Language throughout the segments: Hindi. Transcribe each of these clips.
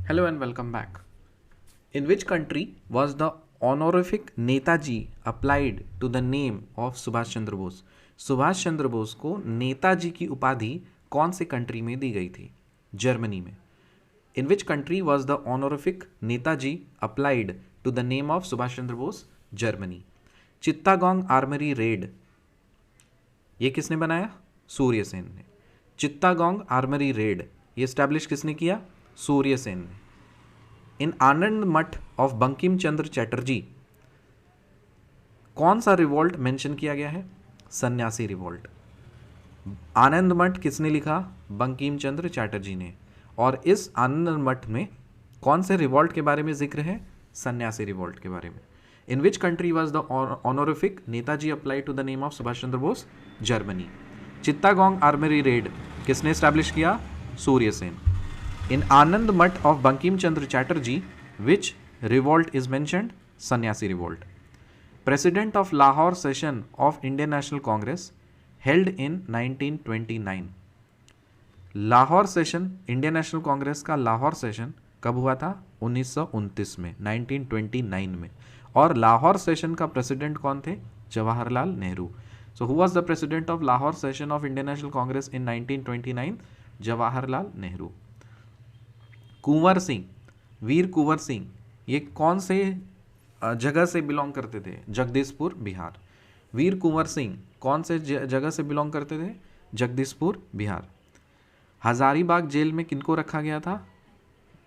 Hello and welcome back. In which country was the honorific Netaji applied to the name of Subhash Chandra Bose? Subhash Chandra Bose को नेताजी की उपाधि कौन से कंट्री में दी गई थी? जर्मनी में. In which country was the honorific Netaji applied to the name of Subhash Chandra Bose? Germany. Chittagong armoury red ये किसने बनाया? सूर्य सेन ने. चित्तागोंग आर्मरी रेड ये स्टैब्लिश किसने किया? सूर्य सेन ने. इन आनंद मठ ऑफ बंकिम चंद्र चैटर्जी कौन सा रिवोल्ट मेंशन किया गया है? सन्यासी रिवोल्ट. आनंद मठ किसने लिखा? बंकिम चंद्र चैटर्जी ने. और इस आनंद मठ में कौन से रिवोल्ट के बारे में जिक्र है? सन्यासी रिवोल्ट के बारे में. In which country was the honorific Netaji apply to the name of Subhash Chandra Bose? Germany. Chittagong armoury raid किसने स्टैब्लिश किया? Surya Sen. In Anand Math of Bankim Chandra Chatterjee which revolt is mentioned? Sannyasi revolt. President of Lahore session of Indian National Congress held in 1929. Lahore session, Indian National Congress का लाहौर सेशन कब हुआ था? 1929 में, 1929 में. और लाहौर सेशन का प्रेसिडेंट कौन थे? Jawaharlal Nehru. So who was the president of Lahore session of Indian National Congress in 1929? Jawaharlal Nehru. Kunwar Singh, Veer Kunwar Singh ये कौन से जगह से बिलोंग करते थे? जगदीशपुर, बिहार. वीर कुंवर सिंह कौन से जगह से बिलोंग करते थे? जगदीशपुर, बिहार. हजारीबाग जेल में किनको रखा गया था?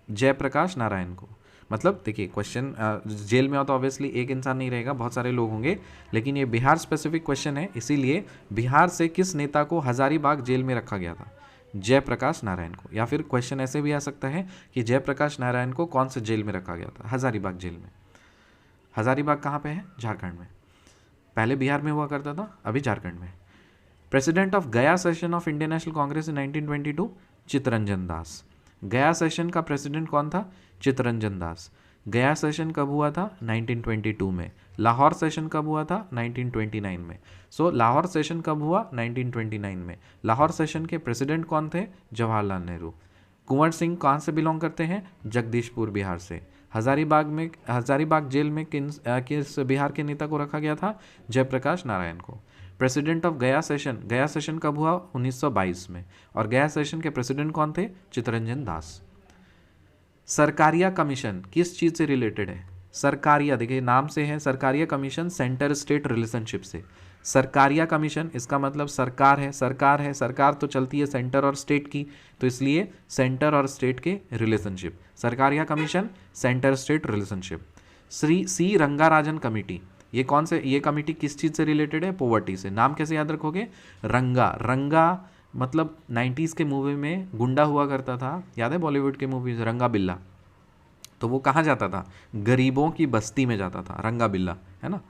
जयप्रकाश नारायण को. मतलब देखिए क्वेश्चन, जेल में हो तो ऑब्वियसली एक इंसान नहीं रहेगा, बहुत सारे लोग होंगे, लेकिन ये बिहार स्पेसिफिक क्वेश्चन है, इसीलिए बिहार से किस नेता को हजारीबाग जेल में रखा गया था? जयप्रकाश नारायण को. या फिर क्वेश्चन ऐसे भी आ सकता है कि जयप्रकाश नारायण को कौन से जेल में रखा गया था? हजारीबाग जेल में. हजारीबाग कहाँ पे है? झारखंड में. पहले बिहार में हुआ करता था, अभी झारखंड में. President of Gaya session of Indian National Congress in 1922? Chittaranjan Das. Gaya session का प्रेसिडेंट कौन था? चित्तरंजन दास. गया सेशन कब हुआ था? 1922 में. लाहौर सेशन कब हुआ था? 1929 में. सो लाहौर सेशन कब हुआ? 1929 में. लाहौर सेशन के प्रेसिडेंट कौन थे? जवाहरलाल नेहरू. कुंवर सिंह कहाँ से बिलोंग करते हैं? जगदीशपुर, बिहार से. हजारीबाग जेल में किस बिहार के नेता को रखा गया था? जयप्रकाश नारायण को. प्रेसिडेंट ऑफ गया सेशन कब हुआ? 1922 में. और गया सेशन के प्रेसिडेंट कौन थे? चित्तरंजन दास. सरकारिया कमीशन किस चीज़ से रिलेटेड है? सरकारिया, देखिए नाम से है Sarkaria commission, centre state relationship से. सरकारिया कमीशन इसका मतलब सरकार है. सरकार तो चलती है सेंटर और स्टेट की, तो इसलिए सेंटर और स्टेट के relationship. Sarkaria commission, centre state relationship. C Rangarajan committee ये कौन से, ये कमेटी किस चीज़ से रिलेटेड है? पॉवर्टी से. नाम कैसे याद रखोगे? रंगा मतलब 90s के मूवी में गुंडा हुआ करता था, याद है? बॉलीवुड के मूवीज रंगा बिल्ला, तो वो कहाँ जाता था? गरीबों की बस्ती में जाता था रंगा बिल्ला, है ना,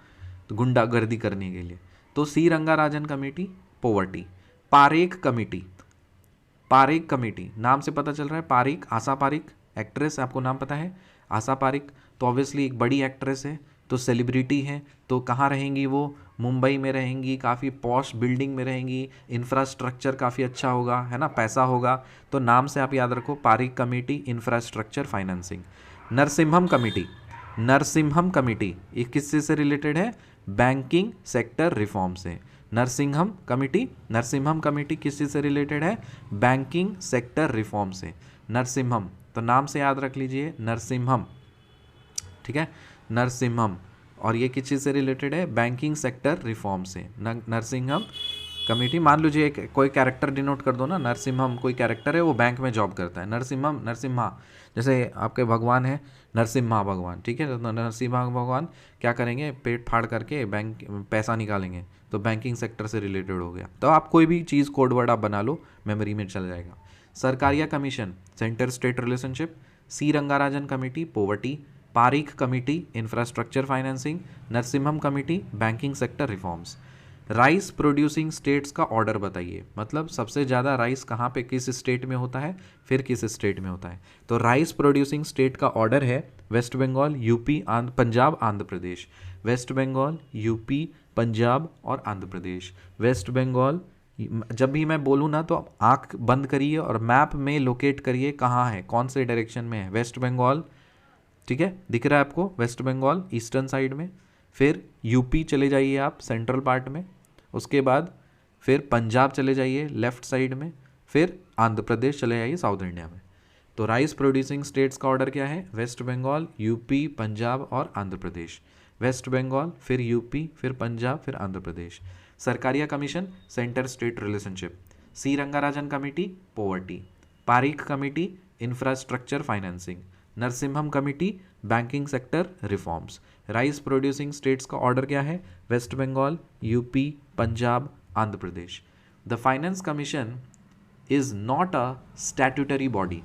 तो गुंडागर्दी करने के लिए. तो C Rangarajan committee, poverty. Parekh committee नाम से पता चल रहा है. पारेख, आशा पारेख एक्ट्रेस, आपको नाम पता है? आशा पारेख तो ऑब्वियसली एक बड़ी एक्ट्रेस है, तो सेलिब्रिटी हैं, तो कहाँ रहेंगी वो? मुंबई में रहेंगी, काफ़ी पॉश बिल्डिंग में रहेंगी, इंफ्रास्ट्रक्चर काफ़ी अच्छा होगा, है ना, पैसा होगा, तो नाम से आप याद रखो Parekh committee, infrastructure financing. Narasimham committee ये किस चीज़ से रिलेटेड है? बैंकिंग सेक्टर रिफॉर्म से. नरसिम्हम कमेटी किस चीज़ से रिलेटेड है? बैंकिंग सेक्टर रिफॉर्म से. नरसिम्हम तो नाम से याद रख लीजिए, नरसिम्हम, ठीक है, नरसिम्हम. और ये किस चीज़ से रिलेटेड है? बैंकिंग सेक्टर रिफॉर्म से. नरसिम्हम कमेटी, मान लीजिए एक कोई कैरेक्टर डिनोट कर दो ना, नरसिम्हम कोई कैरेक्टर है, वो बैंक में जॉब करता है. नरसिम्हा, जैसे आपके भगवान है नरसिम्हा भगवान, ठीक है, तो नरसिम्हा भगवान क्या करेंगे? पेट फाड़ करके बैंक पैसा निकालेंगे, तो बैंकिंग सेक्टर से रिलेटेड हो गया. तो आप कोई भी चीज़ कोड वर्ड आप बना लो, मेमोरी में चल जाएगा. Sarkaria commission, centre state relationship. C Rangarajan committee, poverty. Parekh committee, infrastructure financing. Narasimham committee, banking sector reforms. Rice producing states का ऑर्डर बताइए. मतलब सबसे ज़्यादा राइस कहाँ पे, किस स्टेट में होता है, फिर किस स्टेट में होता है? तो राइस प्रोड्यूसिंग स्टेट का ऑर्डर है वेस्ट बंगाल, यूपी, पंजाब, आंध्र प्रदेश. वेस्ट बंगाल, यूपी, पंजाब और आंध्र प्रदेश. वेस्ट बंगाल, जब भी मैं बोलूँ ना तो आँख बंद करिए और मैप में लोकेट करिए कहाँ है, कौन से डायरेक्शन में है। वेस्ट बंगाल, ठीक है, दिख रहा है आपको, वेस्ट बंगाल ईस्टर्न साइड में। फिर यूपी चले जाइए आप सेंट्रल पार्ट में, उसके बाद फिर पंजाब चले जाइए लेफ्ट साइड में, फिर आंध्र प्रदेश चले जाइए साउथ इंडिया में। तो राइस प्रोड्यूसिंग स्टेट्स का ऑर्डर क्या है, वेस्ट बंगाल, यूपी, पंजाब और आंध्र प्रदेश। वेस्ट बंगाल, फिर यूपी, फिर पंजाब, फिर Andhra Pradesh. Sarkaria commission centre state relationship. C Rangarajan committee poverty. Parikh committee infrastructure financing. Narasimham committee banking sector reforms. Rice producing states का ऑर्डर क्या है, West Bengal, UP, Punjab, Andhra Pradesh. The finance commission is not a statutory body.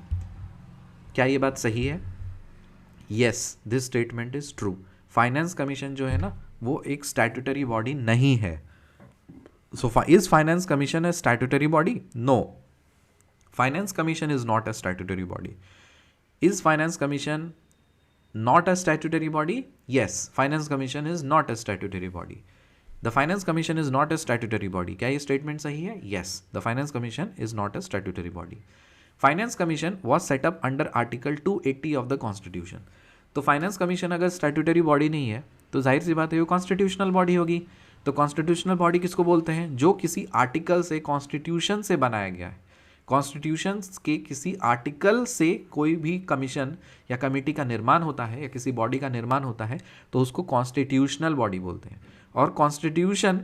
क्या ये बात सही है? Yes, this statement is true. Finance commission जो है ना वो एक स्टैट्यूटरी बॉडी नहीं है। So is finance commission a statutory body? No, finance commission is not a statutory body. Is Finance Commission not a statutory body? Yes, Finance Commission is not a statutory body. The Finance Commission is not a statutory body. क्या ये statement सही है? Yes, the Finance Commission is not a statutory body. Finance Commission was set up under Article 280 of the Constitution. तो Finance Commission अगर statutory body नहीं है तो जाहिर सी बात है वो constitutional body होगी। तो constitutional body किसको बोलते हैं? जो किसी आर्टिकल से, कॉन्स्टिट्यूशन से बनाया गया है। कॉन्स्टिट्यूशन के किसी आर्टिकल से कोई भी कमीशन या कमेटी का निर्माण होता है या किसी बॉडी का निर्माण होता है तो उसको कॉन्स्टिट्यूशनल बॉडी बोलते हैं। और कॉन्स्टिट्यूशन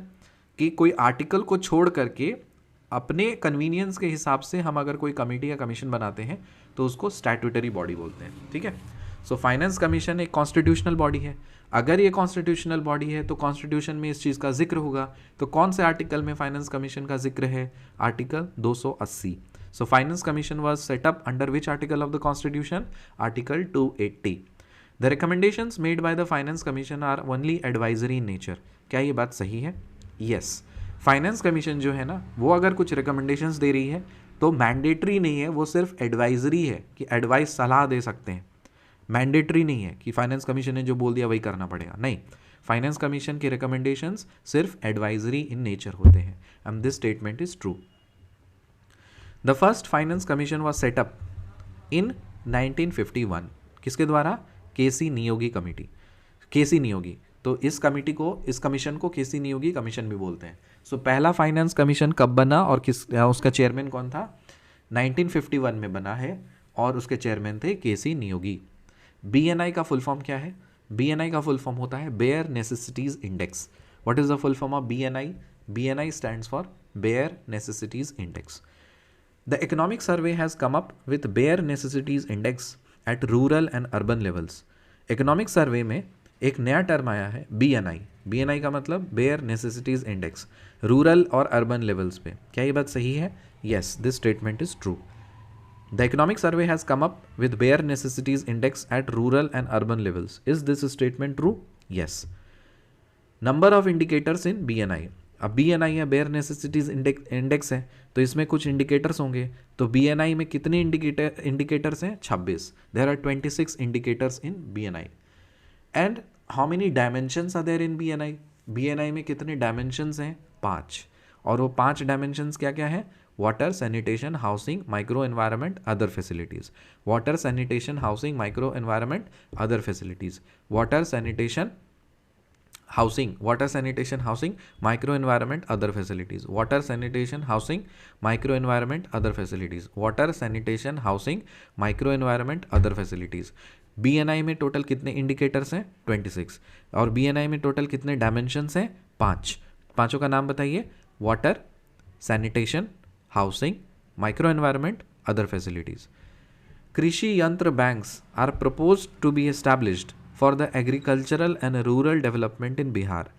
के कोई आर्टिकल को छोड़ करके अपने कन्वीनियंस के हिसाब से हम अगर कोई कमेटी या कमीशन बनाते हैं तो उसको स्टैट्यूटरी बॉडी बोलते हैं, ठीक है। सो फाइनेंस कमीशन एक कॉन्स्टिट्यूशनल बॉडी है। अगर ये कॉन्स्टिट्यूशनल बॉडी है तो कॉन्स्टिट्यूशन में इस चीज़ का जिक्र होगा। तो कौन से आर्टिकल में फाइनेंस कमीशन का जिक्र है? Article 280। So Finance Commission was set up under which article of the Constitution? Article 280. The recommendations made by the Finance Commission are only advisory in nature. क्या ये बात सही है? Yes. Finance Commission जो है ना वो अगर कुछ recommendations दे रही है तो मैंडेटरी नहीं है, वो सिर्फ एडवाइजरी है कि एडवाइस, सलाह दे सकते हैं। मैंडेटरी नहीं है कि फाइनेंस कमीशन ने जो बोल दिया वही करना पड़ेगा, नहीं। फाइनेंस कमीशन के रिकमेंडेशंस सिर्फ एडवाइजरी इन नेचर होते हैं। And this statement is true. The first finance commission was set up in 1951। किसके द्वारा? K C Neogy committee, K C Neogy. तो इस कमीशन को केसी नियोगी कमीशन भी बोलते हैं। सो पहला फाइनेंस कमीशन कब बना और उसका चेयरमैन कौन था? 1951 में बना है और उसके चेयरमैन थे केसी नियोगी। BNI का फुल फॉर्म क्या है? BNI का फुल फॉर्म होता है bear necessities index. What is the full form of BNI? BNI stands for bear necessities index. The economic survey has come up with bare necessities index at rural and urban levels. Economic survey में एक नया टर्म आया है BNI। BNI का मतलब bare necessities index, रूरल और अर्बन लेवल्स पे। क्या ये बात सही है? Yes, this statement is true. The economic survey has come up with bare necessities index at rural and urban levels. Is this statement true? Yes. Number of indicators in BNI. अब BNI या बेयर नेसेसिटीज इंडेक्स है तो इसमें कुछ इंडिकेटर्स होंगे। तो BNI में कितने इंडिकेटर्स हैं? 26। There are 26 indicators in BNI। And how many dimensions are there in BNI? BNI में कितने डायमेंशंस हैं? 5। और वो 5 डायमेंशंस क्या क्या है? Water, sanitation, housing, micro environment, other facilities. Water, sanitation, housing, micro environment, other facilities. Water, sanitation, housing, water sanitation, housing, micro environment, other facilities. Water sanitation, housing, micro environment, other facilities. Water sanitation, housing, micro environment, other facilities. BNI में टोटल कितने इंडिकेटर्स हैं? 26। और BNI में टोटल कितने डायमेंशंस हैं? 5। पांचों का नाम बताइए। Water, sanitation, housing, micro environment, other facilities. Krishi Yantra banks are proposed to be established for the agricultural and rural development in Bihar.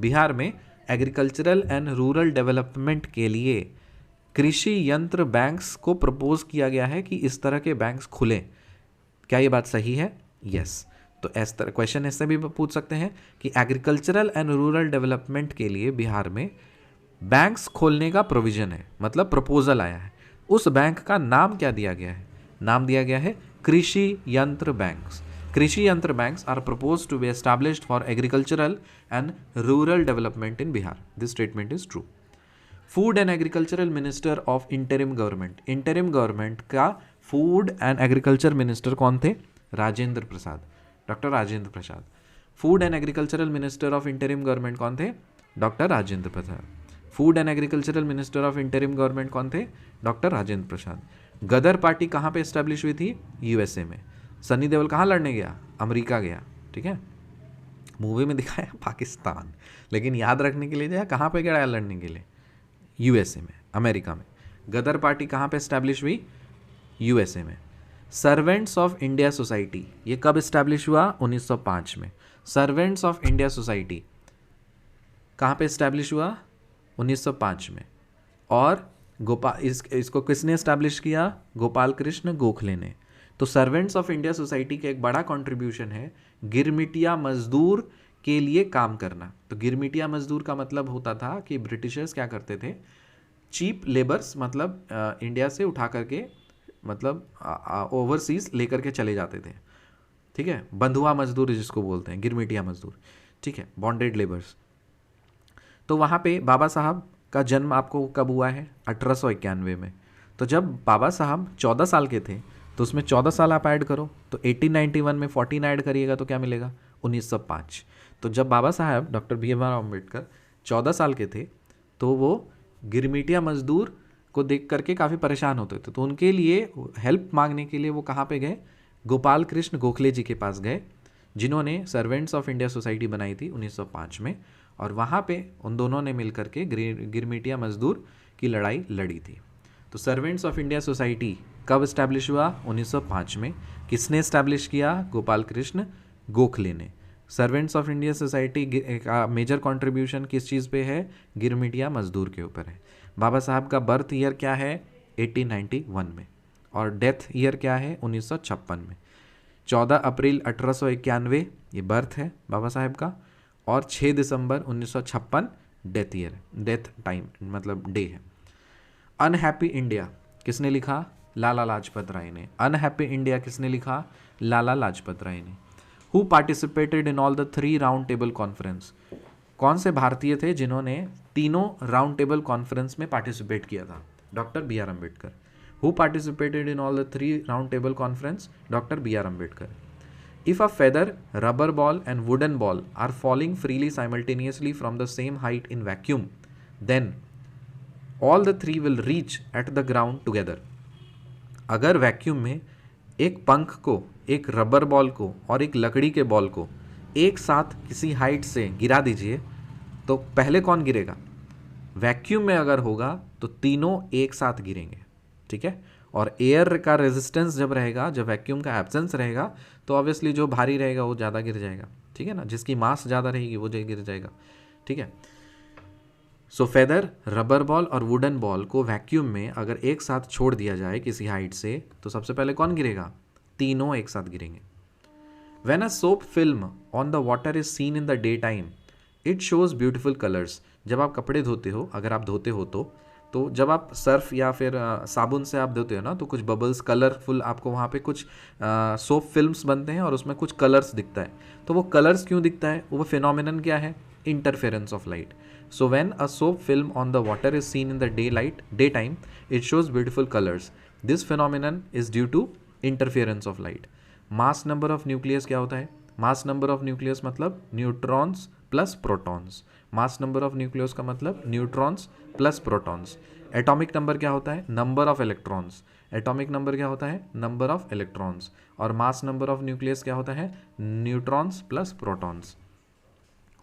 Bihar में एग्रीकल्चरल एंड रूरल डेवलपमेंट के लिए कृषि यंत्र बैंक्स को प्रपोज किया गया है कि इस तरह के बैंक्स खुलें। क्या ये बात सही है? यस। तो इस तरह क्वेश्चन इससे भी पूछ सकते हैं कि एग्रीकल्चरल एंड रूरल डेवलपमेंट के लिए बिहार में बैंक्स खोलने का प्रोविजन है, मतलब प्रपोजल आया है। उस बैंक का नाम क्या दिया गया है? नाम दिया गया है कृषि Yantra banks. Krishi Yantra banks are proposed to be established for agricultural and rural development in Bihar. This statement is true. Food and agricultural minister of interim government, interim government का फूड एंड एग्रीकल्चर मिनिस्टर कौन थे? Rajendra Prasad, doctor Rajendra Prasad. Food and agricultural minister of interim government कौन थे? Doctor Rajendra Prasad. Food and agricultural minister of interim government कौन थे? डॉक्टर राजेंद्र प्रसाद। गदर पार्टी कहाँ पे एस्टेब्लिश हुई थी? यूएसए में। सनी देओल कहाँ लड़ने गया? अमेरिका गया, ठीक है। मूवी में दिखाया पाकिस्तान, लेकिन याद रखने के लिए जो है कहाँ पे गया लड़ने के लिए? यूएसए में, अमेरिका में। गदर पार्टी कहाँ पे एस्टेब्लिश हुई? यूएसए में। सर्वेंट्स ऑफ इंडिया सोसाइटी, ये कब एस्टेब्लिश हुआ? 1905 में। सर्वेंट्स ऑफ इंडिया सोसाइटी कहाँ पे एस्टेब्लिश हुआ? 1905 में। और इसको किसने एस्टैब्लिश किया? गोपाल कृष्ण गोखले ने। तो सर्वेंट्स ऑफ इंडिया सोसाइटी का एक बड़ा कंट्रीब्यूशन है गिरमिटिया मजदूर के लिए काम करना। तो गिरमिटिया मजदूर का मतलब होता था कि ब्रिटिशर्स क्या करते थे, चीप लेबर्स मतलब इंडिया से उठा करके मतलब ओवरसीज लेकर के चले जाते थे, ठीक है। बंधुआ मजदूर जिसको बोलते हैं, गिरमिटिया मजदूर, ठीक है, बॉन्डेड लेबर्स। तो वहाँ पे बाबा साहब का जन्म आपको कब हुआ है? 1891 में। तो जब बाबा साहब 14 साल के थे तो उसमें 14 साल आप ऐड करो, तो 1891 में 14 ऐड करिएगा तो क्या मिलेगा? 1905। तो जब बाबा साहब डॉक्टर भीमराव अम्बेडकर 14 साल के थे तो वो गिरमिटिया मजदूर को देख करके काफ़ी परेशान होते थे, तो उनके लिए हेल्प मांगने के लिए वो कहाँ पे गए? गोपाल कृष्ण गोखले जी के पास गए, जिन्होंने सर्वेंट्स ऑफ इंडिया सोसाइटी बनाई थी 1905 में। और वहाँ पे उन दोनों ने मिल करके गिरमिटिया मजदूर की लड़ाई लड़ी थी। तो सर्वेंट्स ऑफ इंडिया सोसाइटी कब इस्टेब्लिश हुआ? 1905 में। किसने इस्टेब्लिश किया? गोपाल कृष्ण गोखले ने। सर्वेंट्स ऑफ इंडिया सोसाइटी का मेजर कंट्रीब्यूशन किस चीज़ पे है? गिरमिटिया मजदूर के ऊपर है। बाबा साहब का बर्थ ईयर क्या है? 1891 में। और डेथ ईयर क्या है? 1956 में। 14 अप्रैल 1891 ये बर्थ है बाबा साहब का, और 6 दिसंबर 1956 डेथ ईयर, डेथ टाइम मतलब डे है। अनहैप्पी इंडिया किसने लिखा? लाला लाजपत राय ने। अनहैप्पी इंडिया किसने लिखा? लाला लाजपत राय ने। Who participated in all the 3 round table conference, कौन से भारतीय थे जिन्होंने तीनों राउंड टेबल कॉन्फ्रेंस में पार्टिसिपेट किया था? Doctor B R Ambedkar. Who participated in all the 3 round table conference? Doctor B R Ambedkar. If a feather, rubber ball and wooden ball are falling freely simultaneously from the same height in vacuum, then all the 3 will reach at the ground together. अगर वैक्यूम में एक पंख को, एक रबर बॉल को और एक लकड़ी के बॉल को एक साथ किसी हाइट से गिरा दीजिए तो पहले कौन गिरेगा? वैक्यूम में अगर होगा तो तीनों एक साथ गिरेंगे, ठीक है। और एयर का रेजिस्टेंस जब रहेगा, जब वैक्यूम का एब्सेंस रहेगा, तो ऑब्वियसली जो भारी रहेगा वो ज़्यादा गिर जाएगा, ठीक है ना। जिसकी मास ज़्यादा रहेगी वो गिर जाएगा, ठीक है। सो फेदर, रबर बॉल और वुडन बॉल को वैक्यूम में अगर एक साथ छोड़ दिया जाए किसी हाइट से तो सबसे पहले कौन गिरेगा? तीनों एक साथ गिरेंगे। When a soap film on the water is seen in the daytime, it shows beautiful colors. जब आप कपड़े धोते हो, अगर आप धोते हो तो जब आप सर्फ या फिर साबुन से आप धोते हो ना, तो कुछ बबल्स कलरफुल आपको वहाँ पे कुछ सोप फिल्म्स बनते हैं और उसमें कुछ कलर्स दिखता है। तो वो कलर्स क्यों दिखता है? वो फिनोमिनन क्या है? Interference of light. So when a soap film on the water is seen in the day time it shows beautiful colours. This phenomenon is due to interference of light. Mass number of nucleus क्या होता है? मास नंबर ऑफ न्यूक्लियस मतलब neutrons plus protons. Mass number of nucleus का मतलब neutrons plus protons. Atomic number क्या होता है? Number of electrons. Atomic number क्या होता है? Number of electrons. और मास नंबर ऑफ न्यूक्लियस क्या होता है? Neutrons plus protons.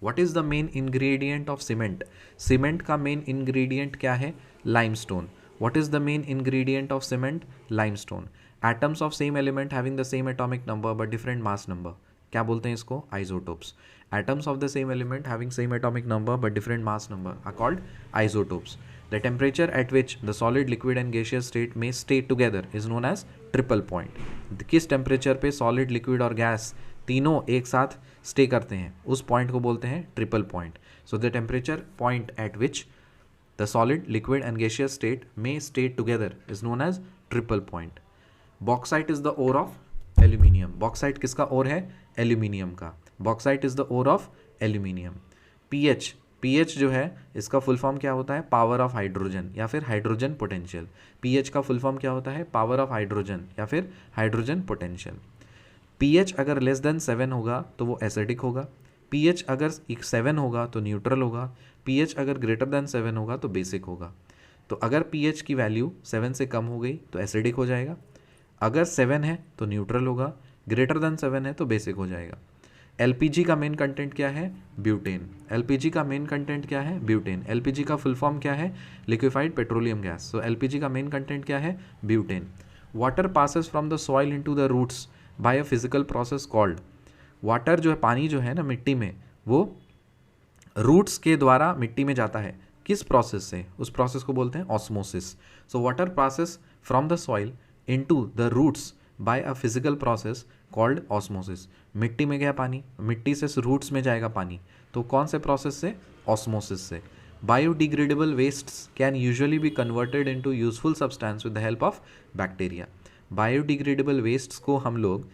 What is the main ingredient of cement? Cement का मेन इंग्रेडिएंट क्या है? Limestone. What is the main ingredient of cement? Limestone. Atoms of same element having the same atomic number but different mass number, क्या बोलते हैं इसको? Isotopes. Atoms of the same element having same atomic number but different mass number are called isotopes. The temperature at which the solid, liquid and gaseous state may stay together is known as triple point. किस टेम्परेचर पे सॉलिड, लिक्विड और गैस तीनों एक साथ स्टे करते हैं उस पॉइंट को बोलते हैं triple point. So the temperature point eight which the solid, liquid and gaseous state may stay together is known as triple point. Bauxite is the ore of aluminium. Bauxite किसका ore है? एल्यूमिनियम का. Bauxite is the ore of aluminium. pH pH जो है इसका फुल फॉर्म क्या होता है, पावर ऑफ हाइड्रोजन या फिर हाइड्रोजन पोटेंशियल। पीएच का फुल फॉर्म क्या होता है, पावर ऑफ हाइड्रोजन या फिर हाइड्रोजन पोटेंशियल। पीएच अगर लेस देन 7 होगा तो वो एसिडिक होगा, पीएच अगर 7 होगा तो न्यूट्रल होगा, पीएच अगर ग्रेटर देन 7 होगा तो बेसिक होगा। तो अगर पीएच की वैल्यू 7 से कम हो गई तो एसिडिक हो जाएगा, अगर 7 है तो न्यूट्रल होगा, ग्रेटर देन 7 है तो बेसिक हो जाएगा। एलपीजी का मेन कंटेंट क्या है, ब्यूटेन। एलपीजी का मेन कंटेंट क्या है, ब्यूटेन। एलपीजी का फुल फॉर्म क्या है, liquefied petroleum gas. So LPG का मेन कंटेंट क्या है, butane. Water passes from the soil into the roots by a physical process called. Water जो है, पानी जो है ना मिट्टी में, वो रूट्स के द्वारा मिट्टी में जाता है, किस प्रोसेस से, उस प्रोसेस को बोलते हैं osmosis. So water passes from the soil into the roots by a physical process called osmosis. मिट्टी में गया पानी, मिट्टी से रूट्स में जाएगा पानी, तो कौन से प्रोसेस से, ऑस्मोसिस से। Biodegradable wastes can usually be converted into useful substance with the help of bacteria. Biodegradable wastes को हम लोग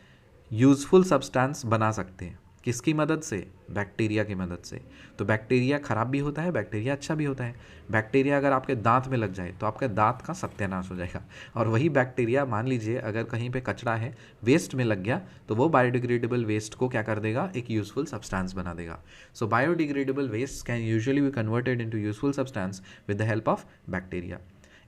यूजफुल सब्सटेंस बना सकते हैं, किसकी मदद से, बैक्टीरिया की मदद से। तो बैक्टीरिया खराब भी होता है, बैक्टीरिया अच्छा भी होता है। बैक्टीरिया अगर आपके दांत में लग जाए तो आपके दांत का सत्यानाश हो जाएगा, और वही बैक्टीरिया मान लीजिए अगर कहीं पे कचरा है, वेस्ट में लग गया, तो वो बायोडिग्रेडेबल वेस्ट को क्या कर देगा, एक यूजफुल सब्सटेंस बना देगा। So biodegradable waste can usually be converted into useful substance with the help of bacteria.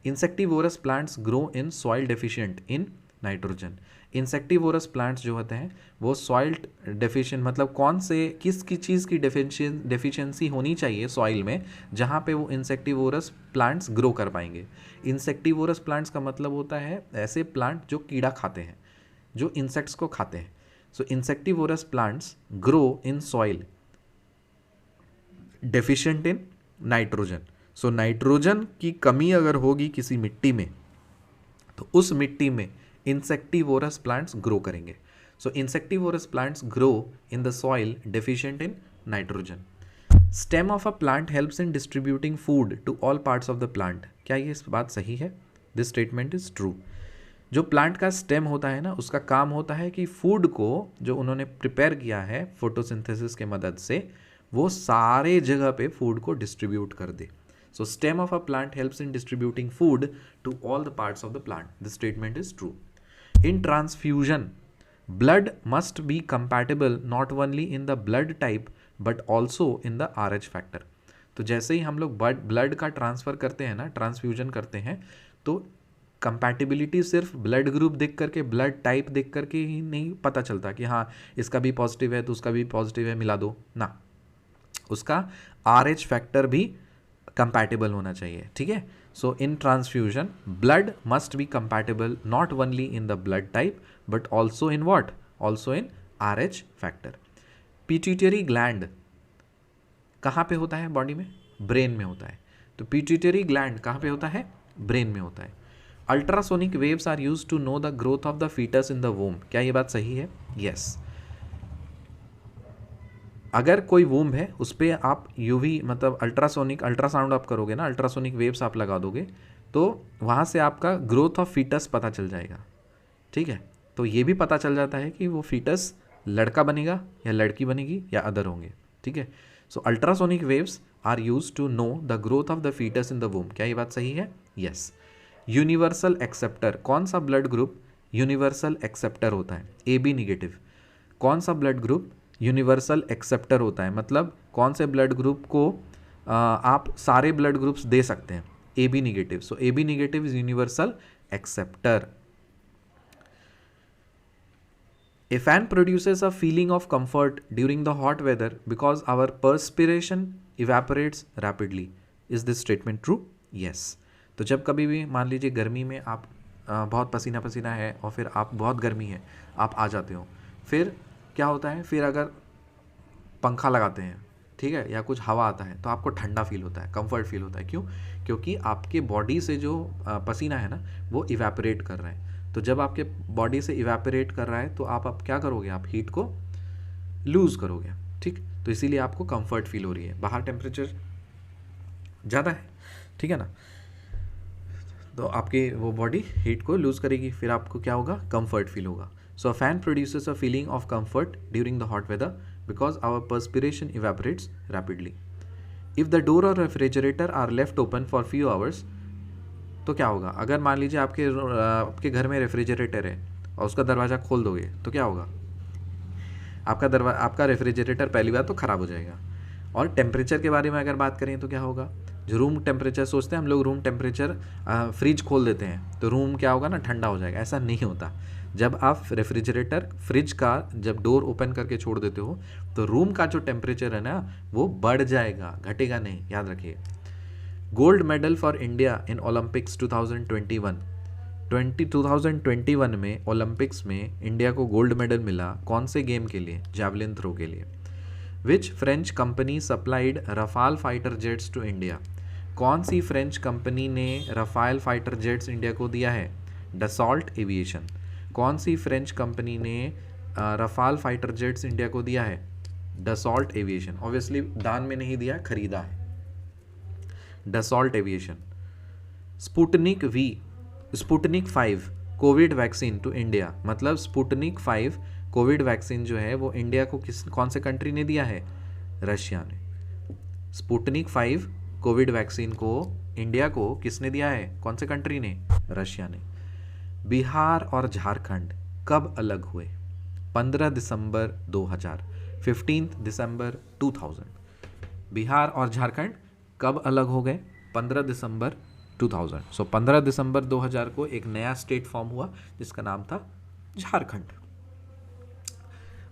Insectivorous plants grow in soil deficient in nitrogen. Insectivorous plants जो होते हैं वो सॉइल डेफिशिएंट, मतलब कौन से, किसकी चीज़ की डेफिशिएंसी होनी चाहिए सॉइल में जहाँ पे वो इंसेक्टिवोरस प्लांट्स ग्रो कर पाएंगे। इंसेक्टिवोरस प्लांट्स का मतलब होता है ऐसे प्लांट जो कीड़ा खाते हैं, जो इंसेक्ट्स को खाते हैं। So insectivorous plants grow in soil deficient in nitrogen. So nitrogen की कमी अगर होगी किसी मिट्टी में तो उस मिट्टी में इंसेक्टिवोरस प्लांट्स ग्रो करेंगे। So insectivorous plants grow in the soil deficient in nitrogen. Stem of a plant helps in distributing food to all parts of the plant. क्या ये बात सही है, दिस स्टेटमेंट इज ट्रू। जो प्लांट का स्टेम होता है ना, उसका काम होता है कि फूड को जो उन्होंने प्रिपेयर किया है फोटोसिंथेसिस के मदद से, वो सारे जगह पे फूड को डिस्ट्रीब्यूट कर दे। So stem of a plant helps in distributing food to all the parts of the plant. This statement is true. In transfusion, blood must be compatible not only in the blood type but also in the RH factor. तो जैसे ही हम लोग ब्लड का ट्रांसफ़र करते हैं ना, ट्रांसफ्यूजन करते हैं, तो कंपैटिबिलिटी सिर्फ ब्लड ग्रुप देख करके, ब्लड टाइप देख करके ही नहीं पता चलता कि हाँ इसका भी पॉजिटिव है तो उसका भी पॉजिटिव है, मिला दो ना, उसका RH फैक्टर भी कंपैटिबल होना चाहिए, ठीक है। So in transfusion blood must be compatible not only in the blood type but also in what, also in RH factor. Pituitary gland कहाँ पे होता है बॉडी में, ब्रेन में होता है। तो पिट्यूटरी ग्लैंड कहाँ पे होता है, ब्रेन में होता है। Ultrasonic waves are used to know the growth of the foetus in the womb. क्या ये बात सही है, यस। अगर कोई वूम्ब है उस पर आप यूवी मतलब अल्ट्रासाउंड आप करोगे ना, अल्ट्रासोनिक वेव्स आप लगा दोगे, तो वहाँ से आपका ग्रोथ ऑफ फीटस पता चल जाएगा, ठीक है। तो ये भी पता चल जाता है कि वो फीटस लड़का बनेगा या लड़की बनेगी या अदर होंगे, ठीक है। So ultrasonic waves are use to know the growth of the foetus in the womb. क्या ये बात सही है, यस। यूनिवर्सल एक्सेप्टर, कौन सा ब्लड ग्रुप यूनिवर्सल एक्सेप्टर होता है, AB निगेटिव। कौन सा ब्लड ग्रुप यूनिवर्सल एक्सेप्टर होता है, मतलब कौन से ब्लड ग्रुप को आप सारे ब्लड ग्रुप्स दे सकते हैं, AB negative. So AB negative is universal acceptor. A fan produces a feeling of comfort during the hot weather because our perspiration evaporates rapidly. Is this statement true? Yes. तो जब कभी भी मान लीजिए गर्मी में आप बहुत पसीना पसीना है और फिर आप बहुत गर्मी है, आप आ जाते हो, फिर क्या होता है, फिर अगर पंखा लगाते हैं, ठीक है, या कुछ हवा आता है तो आपको ठंडा फील होता है, कंफर्ट फील होता है। क्यों? क्योंकि आपके बॉडी से जो पसीना है ना वो इवेपोरेट कर रहा है। तो जब आपके बॉडी से इवेपोरेट कर रहा है तो आप क्या करोगे, आप हीट को लूज़ करोगे, ठीक। तो इसीलिए आपको कंफर्ट फील हो रही है, बाहर टेम्परेचर ज़्यादा है, ठीक है ना, तो आपकी वो बॉडी हीट को लूज़ करेगी, फिर आपको क्या होगा, कंफर्ट फील होगा। So a fan produces a feeling of comfort during the hot weather because our perspiration evaporates rapidly. If the door or refrigerator are left open for few hours, तो क्या होगा? अगर मान लीजिए आपके घर में रेफ्रिजरेटर है और उसका दरवाज़ा खोल दोगे तो क्या होगा? आपका रेफ्रिजरेटर पहली बार तो ख़राब हो जाएगा। और टेम्परेचर के बारे में अगर बात करें तो क्या होगा? जो रूम टेम्परेचर सोचते हैं हम लोग, रूम टेम्परेचर फ्रिज खोल देते हैं तो रूम क्या होगा ना, ठंडा हो जाएगा। ऐसा नहीं होता। जब आप रेफ्रिजरेटर फ्रिज का जब डोर ओपन करके छोड़ देते हो तो रूम का जो टेम्परेचर है ना वो बढ़ जाएगा, घटेगा नहीं, याद रखिए। Gold medal for India in Olympics 2021 में ओलंपिक्स में इंडिया को गोल्ड मेडल मिला कौन से गेम के लिए? जैवलिन थ्रो के लिए। Which French company supplied Rafale fighter jets to India? कौन सी फ्रेंच कंपनी ने रफाल फाइटर जेट्स इंडिया को दिया है? Dassault Aviation. कौन सी फ्रेंच कंपनी ने रफाल फाइटर जेट्स इंडिया को दिया है? Dassault aviation. ऑब्वियसली दान में नहीं दिया, खरीदा है। Dassault aviation. Sputnik 5 COVID vaccine to India, मतलब स्पुतनिक 5 कोविड वैक्सीन जो है वो इंडिया को कौन से कंट्री ने दिया है? रशिया ने। स्पुतनिक 5 कोविड वैक्सीन को इंडिया को किसने दिया है? कौन से कंट्री ने? रशिया ने। बिहार और झारखंड कब अलग हुए? 15 दिसंबर 2000, 15 दिसंबर 2000। बिहार और झारखंड कब अलग हो गए? 15 दिसंबर 2000। सो 15 दिसंबर 2000 को एक नया स्टेट फॉर्म हुआ जिसका नाम था झारखंड,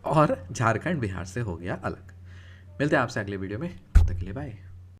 और झारखंड बिहार से हो गया अलग। मिलते हैं आपसे अगले वीडियो में, तब तक के लिए बाय।